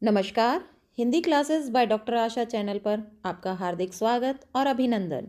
नमस्कार। Hindi classes by doctor Asha channel पर आपका हार्दिक स्वागत और अभिनंदन।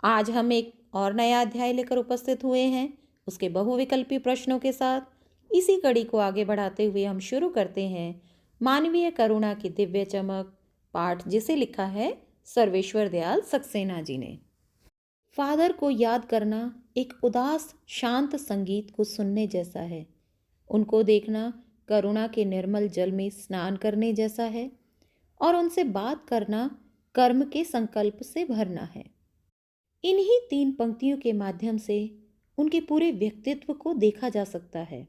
आज हम एक और नया अध्याय लेकर उपस्थित हुए हैं, उसके बहुविकल्पी प्रश्नों के साथ। इसी कड़ी को आगे बढ़ाते हुए हम शुरू करते हैं मानवीय करुणा की दिव्य चमक पाठ, जिसे लिखा है सर्वेश्वर दयाल सक्सेना जी ने। फादर को याद करना एक उदास शांत संगीत को सुनने जैसा है। उनको देखना करुणा के निर्मल जल में स्नान करने जैसा है और उनसे बात करना कर्म के संकल्प से भरना है। इन्हीं 3 पंक्तियों के माध्यम से उनके पूरे व्यक्तित्व को देखा जा सकता है।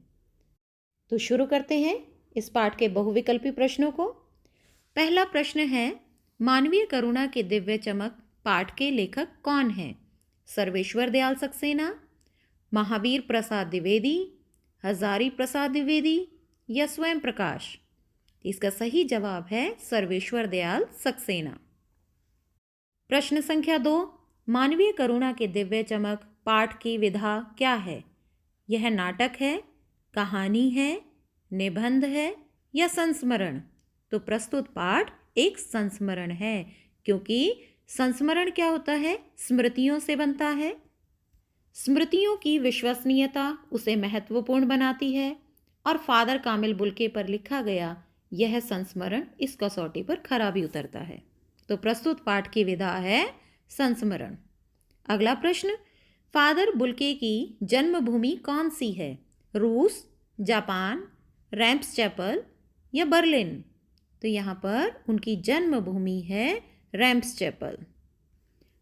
तो शुरू करते हैं इस पाठ के बहुविकल्पी प्रश्नों को। पहला प्रश्न है, मानवीय करुणा की दिव्य चमक पाठ के लेखक कौन हैं? सर्वेश्वर दयाल सक्सेना, महावीर प्रसाद द्विवेदी, हजारी प्रसाद द्विवेदी या स्वयं प्रकाश? इसका सही जवाब है सर्वेश्वर दयाल सक्सेना। प्रश्न संख्या 2, मानवीय करुणा की दिव्य चमक पाठ की विधा क्या है? यह नाटक है, कहानी है, निबंध है या संस्मरण? तो प्रस्तुत पाठ एक संस्मरण है, क्योंकि संस्मरण क्या होता है? स्मृतियों से बनता है। स्मृतियों की विश्वसनीयता उसे महत्वपूर्ण बनाती है और फादर कामिल बुल्के पर लिखा गया यह संस्मरण इस कसौटी पर खरा भी उतरता है। तो प्रस्तुत पाठ की विधा है संस्मरण। अगला प्रश्न, फादर बुल्के की जन्मभूमि कौन सी है? रूस, जापान, रैम्प्स चैपल या बर्लिन? तो यहाँ पर उनकी जन्मभूमि है रैम्प्स चैपल,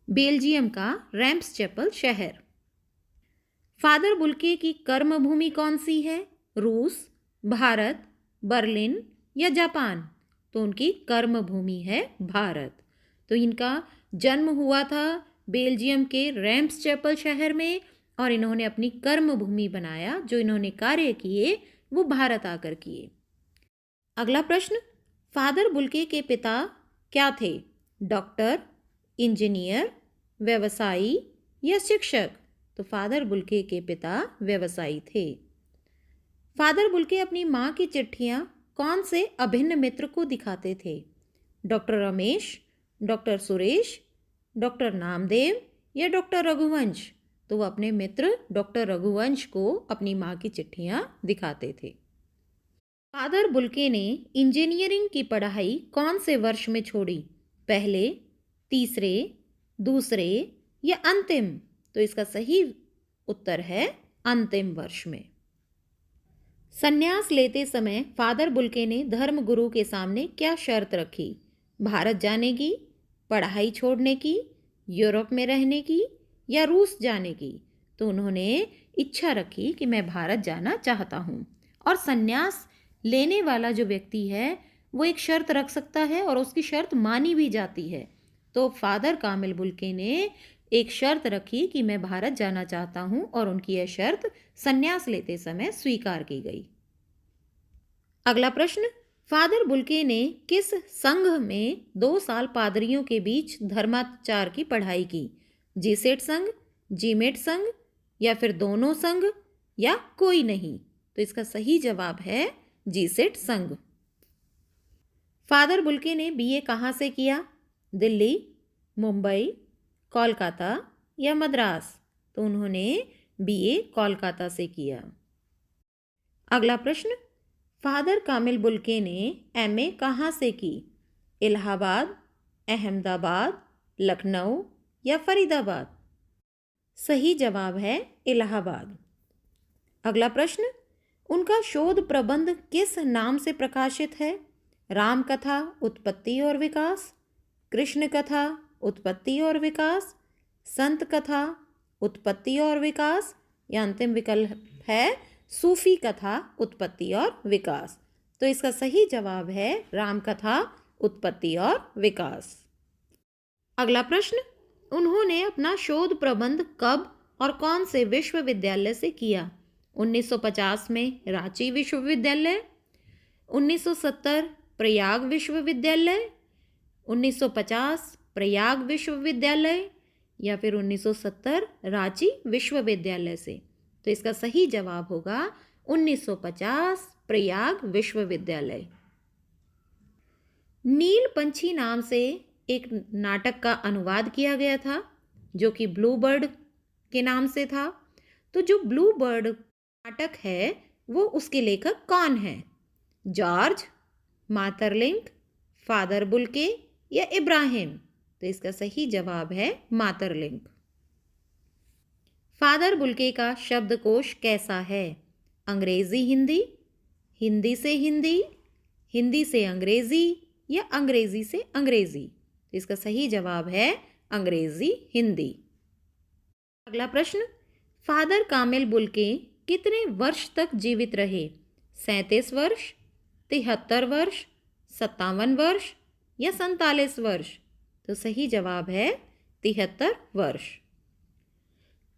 बेल्जियम का रैम्प्स चैपल शहर। फादर बुल्के की कर्मभूमि कौन सी है? रूस, भारत, बर्लिन या जापान? तो उनकी कर्मभूमि है भारत। तो इनका जन्म हुआ था बेल्जियम के रैम्प्स चैपल शहर में और इन्होंने अपनी कर्मभूमि बनाया, जो इन्होंने कार्य किए वो भारत आकर किए। अगला प्रश्न, फादर बुल्के के पिता क्या थे? डॉक्टर, इंजीनियर, व्यवसायी या शिक्षक? तो फादर बुल्के के पिता व्यवसायी थे। फादर बुल्के अपनी माँ की चिट्ठियाँ कौन से अभिन्न मित्र को दिखाते थे? Doctor Ramesh, doctor Suresh, doctor Namdev या डॉक्टर रघुवंश? तो वो अपने मित्र डॉक्टर रघुवंश को अपनी माँ की चिट्ठियाँ दिखाते थे। फादर बुल्के ने इंजीनियरिंग की पढ़ाई कौन से वर्ष में छोड़ी? पहले, तीसरे, दूसरे या अंतिम? तो इसका सही उत्तर है अंतिम वर्ष में। संन्यास लेते समय फादर बुल्के ने धर्मगुरु के सामने क्या शर्त रखी? भारत जाने की, पढ़ाई छोड़ने की, यूरोप में रहने की या रूस जाने की? तो उन्होंने इच्छा रखी कि मैं भारत जाना चाहता हूँ। और संन्यास लेने वाला जो व्यक्ति है वो एक शर्त रख सकता है और उसकी शर्त मानी भी जाती है। तो फादर कामिल बुल्के ने एक शर्त रखी कि मैं भारत जाना चाहता हूँ और उनकी यह शर्त संन्यास लेते समय स्वीकार की गई। अगला प्रश्न, फादर बुल्के ने किस संघ में 2 साल पादरियों के बीच धर्माचार की पढ़ाई की? जीसेट संघ, जीमेट संघ या फिर दोनों संघ या कोई नहीं? तो इसका सही जवाब है जीसेट संघ। फादर बुल्के ने बीए कहाँ से किया? दिल्ली, मुंबई, कोलकाता या मद्रास? तो उन्होंने बीए कोलकाता से किया। अगला प्रश्न, फादर कामिल बुल्के ने एमए कहाँ से की? इलाहाबाद, अहमदाबाद, लखनऊ या फरीदाबाद? सही जवाब है इलाहाबाद। अगला प्रश्न, उनका शोध प्रबंध किस नाम से प्रकाशित है? राम कथा उत्पत्ति और विकास, कृष्ण कथा उत्पत्ति और विकास, संत कथा उत्पत्ति और विकास या अंतिम विकल्प है सूफी कथा उत्पत्ति और विकास? तो इसका सही जवाब है राम कथा उत्पत्ति और विकास। अगला प्रश्न, उन्होंने अपना शोध प्रबंध कब और कौन से विश्वविद्यालय से किया? 1950 में रांची विश्वविद्यालय, 1970 प्रयाग विश्वविद्यालय, 1950 प्रयाग विश्वविद्यालय या फिर 1970 रांची विश्वविद्यालय से? तो इसका सही जवाब होगा 1950 प्रयाग विश्वविद्यालय। नील पंछी नाम से एक नाटक का अनुवाद किया गया था जो कि ब्लू बर्ड के नाम से था। तो जो ब्लू बर्ड नाटक है वो उसके लेखक कौन हैं? जॉर्ज, मातरलिंक, फादर बुल्के या इब्राहिम? तो इसका सही जवाब है मातरलिंक। फादर बुल्के का शब्दकोश कैसा है? अंग्रेजी हिंदी, हिंदी से हिंदी, हिंदी से अंग्रेजी या अंग्रेजी से अंग्रेजी? तो इसका सही जवाब है अंग्रेजी हिंदी। अगला प्रश्न, फादर कामिल बुल्के कितने वर्ष तक जीवित रहे? 37 वर्ष, 73 वर्ष, 57 वर्ष या 47 वर्ष? तो सही जवाब है 73 वर्ष।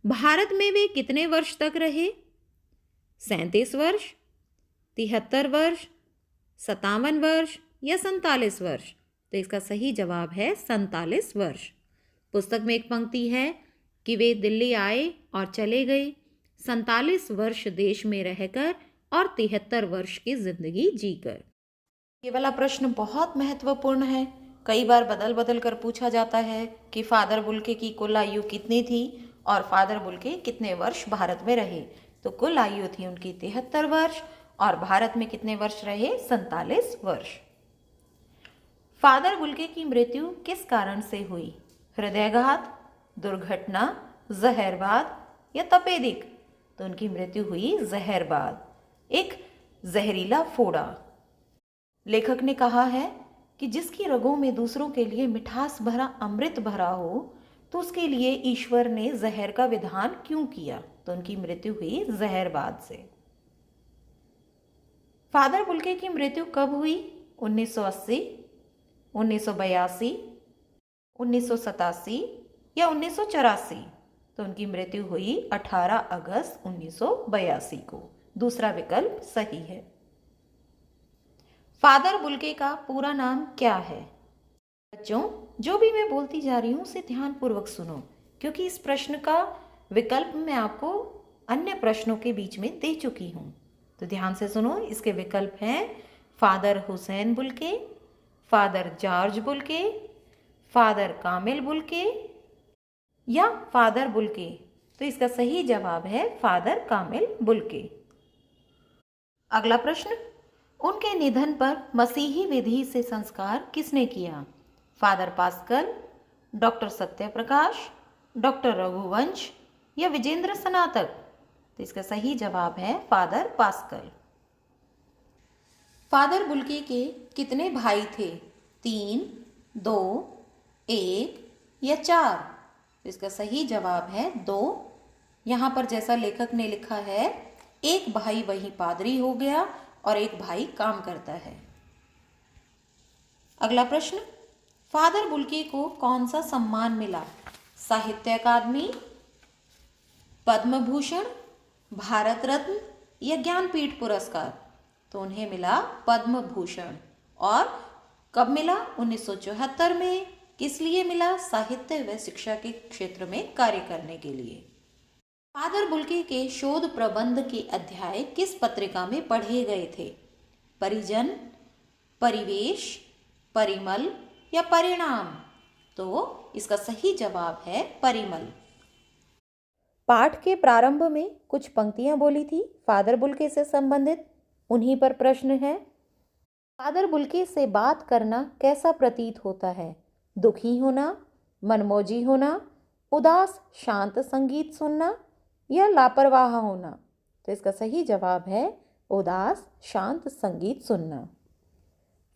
भारत में वे कितने वर्ष तक रहे? 37 वर्ष, 73 वर्ष, 57 वर्ष या 47 वर्ष? तो इसका सही जवाब है 47 वर्ष। पुस्तक में एक पंक्ति है कि वे दिल्ली आए और चले गए, 47 वर्ष देश में रहकर और 73 वर्ष की जिंदगी जीकर। ये वाला प्रश्न बहुत महत्वपूर्ण है। कई बार बदल बदल कर पूछा जाता है कि फादर बुल्के की कुल आयु कितनी थी और फादर बुल्के कितने वर्ष भारत में रहे। तो कुल आयु थी उनकी 73 वर्ष और भारत में कितने वर्ष रहे? 47 वर्ष। फादर बुल्के की मृत्यु किस कारण से हुई? हृदयाघात, दुर्घटना, जहरबाद या तपेदिक? तो उनकी मृत्यु हुई जहरबाद, एक जहरीला फोड़ा। लेखक ने कहा है कि जिसकी रगों में दूसरों के लिए मिठास भरा अमृत भरा हो तो उसके लिए ईश्वर ने जहर का विधान क्यों किया? तो उनकी मृत्यु हुई जहरबाद से। फादर बुल्के की मृत्यु कब हुई? 1980, 1982, 1987 या 1984? तो उनकी मृत्यु हुई 18 अगस्त 1982 को। दूसरा विकल्प सही है। फादर बुल्के का पूरा नाम क्या है? बच्चों, जो भी मैं बोलती जा रही हूँ उसे ध्यानपूर्वक सुनो, क्योंकि इस प्रश्न का विकल्प मैं आपको अन्य प्रश्नों के बीच में दे चुकी हूँ। तो ध्यान से सुनो। इसके विकल्प हैं father Hussain Bulcke, father George Bulcke, father कामिल बुल्के या फादर बुल्के। तो इसका सही जवाब है फादर कामिल बुल्के। अगला प्रश्न, उनके निधन पर मसीही विधि से संस्कार किसने किया? Father pascal, doctor Satyaprakash, doctor Raghuvansh या विजेंद्र स्नातक? तो इसका सही जवाब है फादर पास्कल। फादर बुल्के के कितने भाई थे? 3, 2, 1 या 4? तो इसका सही जवाब है 2। यहाँ पर जैसा लेखक ने लिखा है, एक भाई वही पादरी हो गया और एक भाई काम करता है। अगला प्रश्न, फादर बुल्के को कौन सा सम्मान मिला? साहित्य अकादमी, पद्म भूषण, भारत रत्न या ज्ञानपीठ पुरस्कार? तो उन्हें मिला पद्म भूषण। और कब मिला? 1974 में। किस लिए मिला? साहित्य व शिक्षा के क्षेत्र में कार्य करने के लिए। फादर बुल्के के शोध प्रबंध के अध्याय किस पत्रिका में पढ़े गए थे? परिजन, परिवेश, परिमल या परिणाम? तो इसका सही जवाब है परिमल। पाठ के प्रारंभ में कुछ पंक्तियां बोली थी फादर बुल्के से संबंधित, उन्हीं पर प्रश्न है। फादर बुल्के से बात करना कैसा प्रतीत होता है? दुखी होना, मनमौजी होना, उदास शांत संगीत सुनना या लापरवाह होना? तो इसका सही जवाब है उदास शांत संगीत सुनना।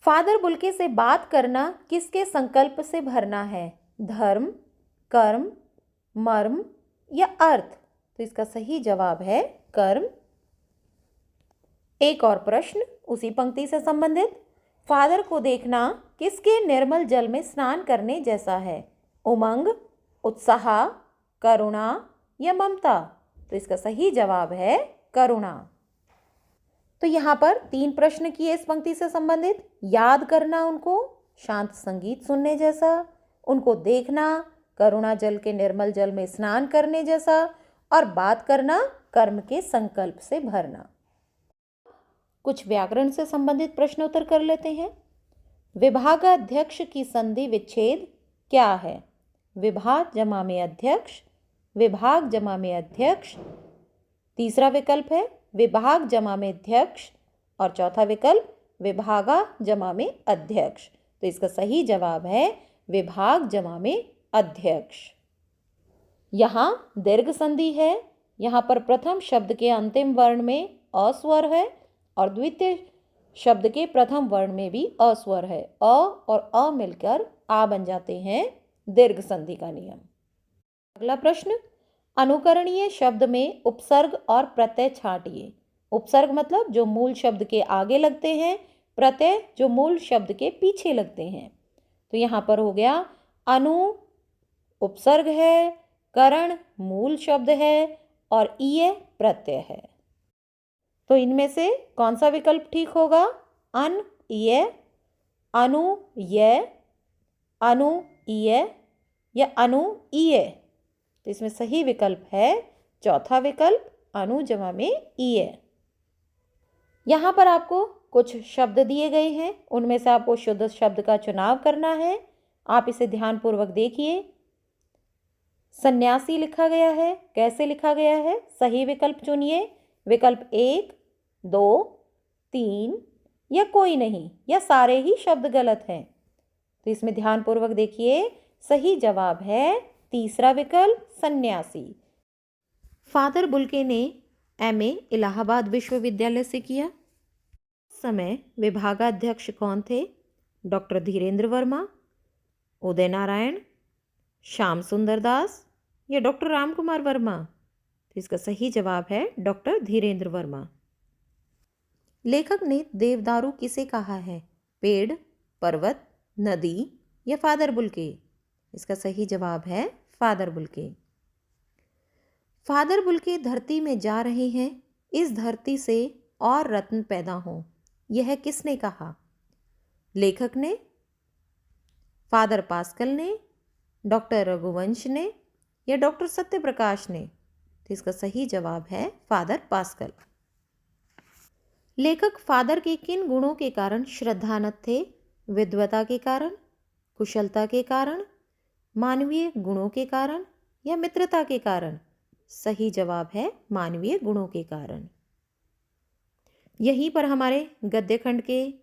फादर बुल्के से बात करना किसके संकल्प से भरना है? धर्म, कर्म, मर्म या अर्थ? तो इसका सही जवाब है कर्म। एक और प्रश्न उसी पंक्ति से संबंधित, फादर को देखना किसके निर्मल जल में स्नान करने जैसा है? उमंग, उत्साह, करुणा या ममता? तो इसका सही जवाब है करुणा। तो यहाँ पर 3 प्रश्न किए इस पंक्ति से संबंधित। याद करना उनको शांत संगीत सुनने जैसा, उनको देखना करुणा जल के निर्मल जल में स्नान करने जैसा, और बात करना कर्म के संकल्प से भरना। कुछ व्याकरण से संबंधित प्रश्न उत्तर कर लेते हैं। विभागाध्यक्ष की संधि विच्छेद क्या है? विभाग जमा में अध्यक्ष, विभाग जमा में अध्यक्ष। तीसरा विकल्प है विभाग जमा में अध्यक्ष और चौथा विकल्प विभागा जमा में अध्यक्ष। तो इसका सही जवाब है विभाग जमा में अध्यक्ष। यहाँ दीर्घ संधि है। यहाँ पर प्रथम शब्द के अंतिम वर्ण में अ स्वर है और द्वितीय शब्द के प्रथम वर्ण में भी अ स्वर है। अ और अ मिलकर आ बन जाते हैं, दीर्घ संधि का नियम। अगला प्रश्न, अनुकरणीय शब्द में उपसर्ग और प्रत्यय छांटिए। उपसर्ग मतलब जो मूल शब्द के आगे लगते हैं, प्रत्यय जो मूल शब्द के पीछे लगते हैं। तो यहाँ पर हो गया अनु उपसर्ग है, करण मूल शब्द है और ईय प्रत्यय है। तो इनमें से कौन सा विकल्प ठीक होगा? अन ईय, अनु य, अनु ईय या अनु ईय। तो इसमें सही विकल्प है चौथा विकल्प अनु जमा में ईय। यहाँ पर आपको कुछ शब्द दिए गए हैं, उनमें से आपको शुद्ध शब्द का चुनाव करना है। आप इसे ध्यानपूर्वक देखिए। सन्यासी लिखा गया है, कैसे लिखा गया है? सही विकल्प चुनिए। विकल्प 1, 2, 3 या कोई नहीं या सारे ही शब्द गलत हैं। तो इसमें ध्यानपूर्वक देखिए, सही जवाब है तीसरा विकल्प सन्यासी। फादर बुल्के ने एमए इलाहाबाद विश्वविद्यालय से किया। उस समय विभागाध्यक्ष कौन थे? डॉक्टर धीरेन्द्र वर्मा, उदय नारायण, श्याम सुंदर दास या डॉक्टर राम कुमार वर्मा। तो इसका सही जवाब है डॉक्टर धीरेन्द्र वर्मा। लेखक ने देवदारू किसे कहा है? पेड़, पर्वत, नदी या फादर बुल्के। इसका सही जवाब है फादर बुल्के। फादर बुल्के धरती में जा रहे हैं, इस धरती से और रत्न पैदा हों, यह किसने कहा? लेखक ने, फादर पास्कल ने, डॉक्टर रघुवंश ने या डॉक्टर सत्यप्रकाश ने। तो इसका सही जवाब है फादर पास्कल। लेखक फादर के किन गुणों के कारण श्रद्धानत थे? विद्वता के कारण, कुशलता के कारण, मानवीय गुणों के कारण या मित्रता के कारण। सही जवाब है मानवीय गुणों के कारण। यहीं पर हमारे गद्यखंड के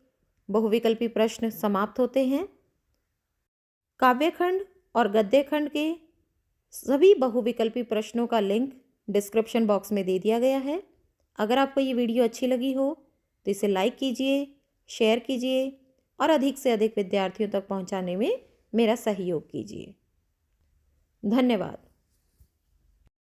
बहुविकल्पी प्रश्न समाप्त होते हैं। काव्यखंड और गद्यखंड के सभी बहुविकल्पी प्रश्नों का लिंक डिस्क्रिप्शन बॉक्स में दे दिया गया है। अगर आपको ये वीडियो अच्छी लगी हो तो इसे लाइक कीजिए, शेयर कीजिए और अधिक से अधिक विद्यार्थियों तक पहुंचाने में मेरा सहयोग कीजिए। धन्यवाद।